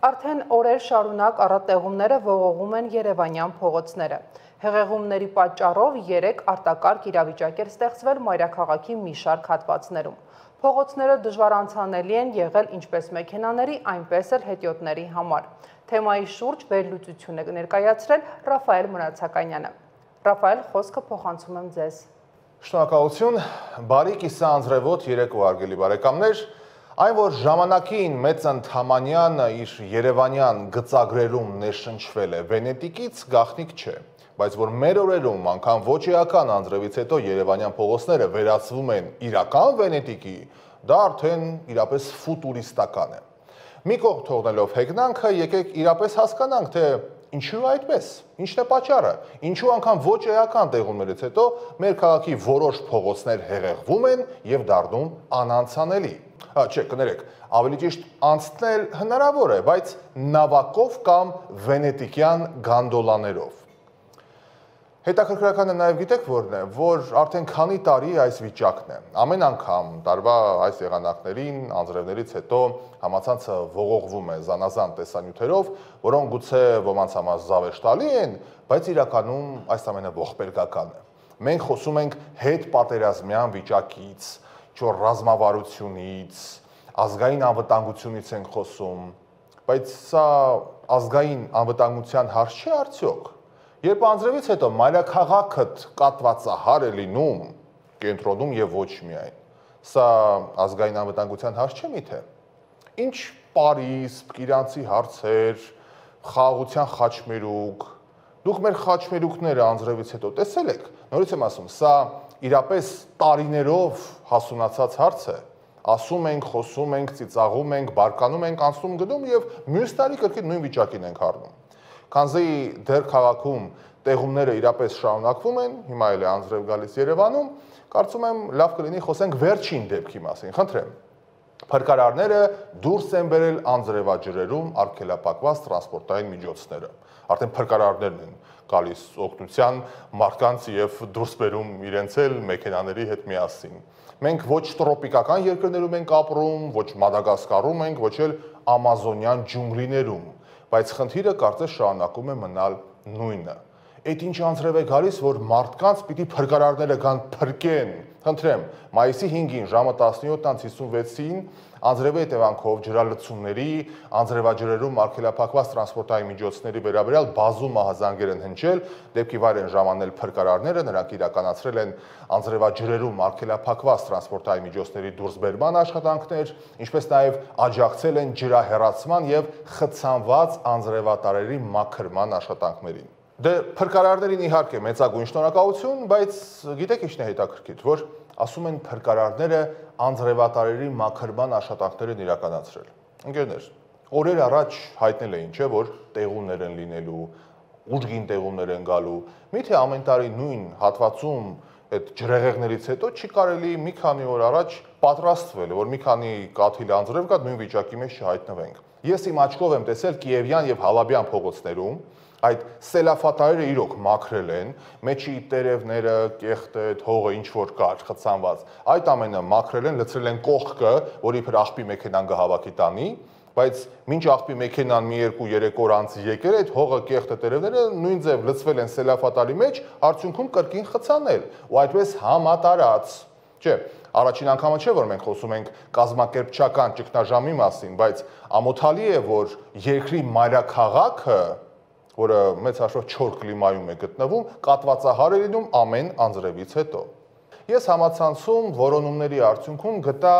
Արդեն օրեր շարունակ առատեղումները ողողում են երևանյան փողոցները։ Հեղեղումների պատճառով 3 արտակարգ իրավիճակ էր ստեղծվել մայրաքաղաքի մի շարք հատվածներում։ Փողոցները դժվար անցանելի են եղել ինչպես մեքենաների, այնպես էլ հետիոտների համար։ Թեմայի շուրջ վերլուծություն է ներկայացրել Ռաֆայել Մնացականյանը։ Ռաֆայել, խոսքը փոխանցում եմ ձեզ։ Շնորհակալություն, բարի կիսաանձրևոտ երեկո հարգելի բարեկամներ, այն որ ժամանակին Մեծն Թամանյանը իր երևանյան գծագրերում ներշնչվել է Վենետիկից գաղտնիք չէ, բայց որ մեր օրերում անգամ ոչ էական անձրևից հետո երևանյան փողոցները վերածվում են իրական Վենետիկի, դա արդեն իրապես ֆուտուրիստական է։ Մի կողմ թողնելով հեգնանքը, եկեք իրապես հասկանանք, թե ինչու այդպես, ինչն է պատճառը, ինչու անգամ ոչ էական տեղումներից հետո մեր քաղաքի որոշ փողոցներ հեղեղվում են եւ դառնում անանցանելի։ Չէ, կներեք, ավելի ճիշտ անցնել հնարավոր է, բայց նավակով կամ վենետիկյան գանդոլաներով։ Հետաքրքրականը նաև գիտեք որն է, որ արդեն քանի տարի այս վիճակն է։ Ամեն անգամ տարվա այս եղանակներին, անձրևներից հետո համացանցը ողողվում է զանազան տեսանյութերով, որոնք գուցե ոմանց համար զավեշտալի են, բայց իրականում այս ամենը ողբերգական է։ Մենք խոսում ենք հետպատերազմյան վիճակից, չոր ռազմավարությունից, ազգային անվտանգությունից ենք խոսում, բայց սա ազգային անվտանգության հարց չէ արդյոք։ Երբ անձրևից հետո մայրաքաղաքդ կատվածահար է լինում, կենտրոնում եւ ոչ միայն, սա ազգային անվտանգության հարց չէ միթե։ Ինչ Պարիսպ, Իրանցի հարցեր, խաղաղության խաչմերուկ, դուք մեր խաչմերուկները անձրևից հետո տեսել եք, նորից եմ ասում, սա իրապես տարիներով հասունացած հարց է։ Ասում ենք, խոսում ենք, ծիծաղում ենք, բարկանում ենք, անցնում գնում եւ մյուս տարի կրկին նույն վիճակին ենք առնում։ Քանզի դեռ քաղաքում տեղումները իրապես շարունակվում են, հիմա էլ է անձրև գալիս Երևանում, կարծում եմ լավ կլինի խոսենք վերջին դեպքի մասին, խնդրեմ։ Փրկարարները դուրս են բերել անձրևաջրերում արգելափակված տրանսպորտային միջոցները։ Արդեն փրկարարներն են գալիս օգնության մարդկանց եւ դուրս բերում իրենց էլ մեքենաների հետ միասին։ Մենք ոչ տրոպիկական երկրներում ենք ապրում, ոչ Մադագասկարում ենք, ոչ էլ ամազոնյան ջունգլիներում, բայց խնդիրը կարծես շարունակում է մնալ նույնը։ Այդ ինչ անձրև է գալիս, որ մարդկանց պիտի փրկարարները գան փրկեն։ Խնդրեմ, մայիսի 5-ին ժամը 17:56-ին անձրևի հետևանքով ջրալցումների, անձրևաջրերում արգելափակված տրանսպորտային միջոցների վերաբերյալ բազում ահազանգեր են հնչել, դեպքի վայր են ժամանել փրկարարները, նրանք իրականացրել են անձրևաջրերում արգելափակված տրանսպորտային միջոցների դուրսբերման աշխատանքներ, ինչպես նաև աջակցել են ջրահեռացման եւ խցանված անձրևատարերի մաքրման աշխատանքներին։ Դե փրկարարներին իհարկե մեծագույն շնորհակալություն, բայց գիտեք ինչն է հետաքրքիր, որ ասում են փրկարարները անձրևատարերի մաքրման աշխատանքներ են իրականացրել։ Ընկերներ, օրեր առաջ հայտնել էին, չէ, որ տեղումներ են լինելու, ուժգին տեղումներ են գալու։ Միթե ամեն տարի նույն հատվածում այդ ջրեղեղներից հետո չի կարելի մի քանի օր առաջ պատրաստվել, որ մի քանի կաթիլ անձրև կա նույն վիճակի մեջ չհայտնվենք։ Ես իմ աչքով եմ տեսել Կիևյան եւ Հալաբյան փողոցներում այդ սելաֆատարերը իրոք մաքրել են, մեջի տերևները, կեղտը, հողը ինչ որ կար, խցանված, այդ ամենը մաքրել են, լցրել են կողքը, որ իբր աղբի մեքենան գահավաքի տանի, բայց մինչ աղբի մեքենան մի 2-3 օր անց եկել, այդ հողը, կեղտը, տերևները նույն ձև լցվել են սելաֆատարի մեջ, արդյունքում կրկին խցանել, ու այդպես համատարած, չէ, առաջին անգամը չէ, որ մենք խոսում ենք կազմակերպչական ճգնաժամի մասին, բայց ամոթալի է, որ երկրի մայրաքաղաքը, որը մեծ հաշվով չոր կլիմայում է գտնվում, կատվածահար է լինում ամեն անձրևից հետո։ Ես համացանցում որոնումների արդյունքում գտա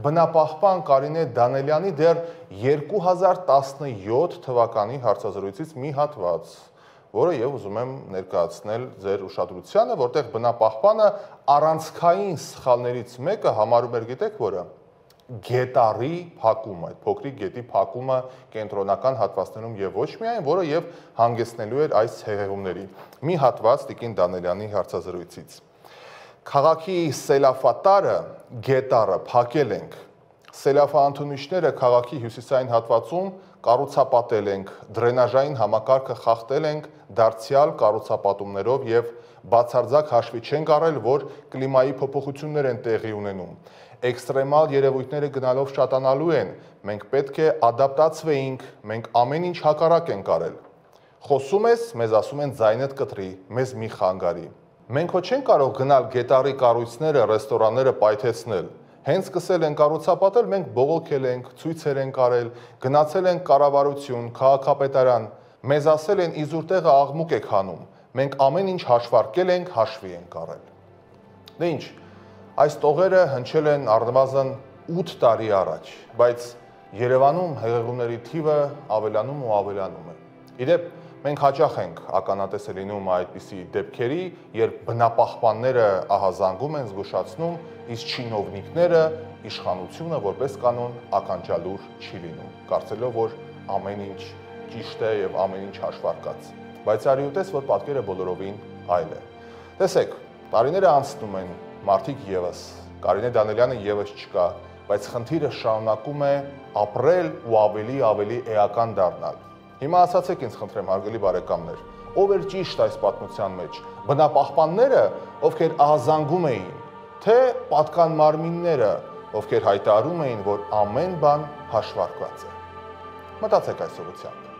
բնապահպան Կարինե Դանելյանի դեռ 2017 թվականի հարցազրույցից մի հատված, որը եւ ուզում եմ ներկայացնել ձեր ուշադրությանը, որտեղ բնապահպանը առանցքային սխալներից մեկը համարում էր, գիտեք որը, գետառի փակումը, այդ փոքրիկ գետի փակումը կենտրոնական հատվածներում եւ ոչ միայն, որը եւ հանգեցնելու էր այս հեղեղումների։ Մի հատված Տիկին Դանելյանի հարցազրույցից։ Քաղաքի սելաֆատարը, գետառը փակել ենք։ Սելաֆաընդունիչները քաղաքի հյուսիսային հատվածում կառուցապատել ենք, դրենաժային համակարգը խախտել ենք դարձյալ կառուցապատումներով եւ բացարձակ հաշվի չենք առել, որ կլիմայի փոփոխություններ են տեղի ունենում։ էքստրեմալ երևույթները գնալով շատանալու են, մենք պետք է ադապտացվեինք, մենք ամեն ինչ հակառակ ենք արել։ Խոսում ես, մեզ ասում են ձայնդ կտրի, մեզ մի խանգարի։ Մենք հո չենք կարող գնալ գետառի կառույցները, ռեստորանները պայթեցնել։ Հենց սկսել են կառուցապատել, մենք բողոքել ենք, ցույցեր ենք արել, գնացել ենք կառավարություն, քաղաքապետարան, մեզ ասել են իզուր տեղը աղմուկ եք հանում։ Մենք ամեն ինչ հաշվարկել ենք, հաշվի ենք առել։ Դե ինչ, այս տողերը հնչել են առնվազն 8 տարի առաջ, բայց Երևանում հեղեղումների թիվը ավելանում ու ավելանում է։ Իդեպ, մենք հաճախ ենք ականատես լինում այդպիսի դեպքերի, երբ բնապահպանները ահազանգում են, զգուշացնում, իսկ չինովնիկները իշխանությունը որպես կանոն ականջալուր չի լինում, կարծելով, որ ամեն ինչ ճիշտ է եւ ամեն ինչ հաշվարկած։ Բայց արիուտես, որ պատկերը բոլորովին այլ է։ Տեսեք, տարիները անցնում են, մարդիկ եւս, Կարինե Դանելյանը եւս չկա, բայց խնդիրը շարունակում է ապրել ու ավելի էական դառնալ։ Հիմա ասացեք ինձ խնդրեմ, հարգելի բարեկամներ, ով էր ճիշտ այս պատմության մեջ, բնապահպանները, ովքեր ահազանգում էին, թե պատկան մարմինները, ովքեր հայտարարում էին, որ ամեն բան հաշվարկված է։ Մտածեք այս ուղղությամբ։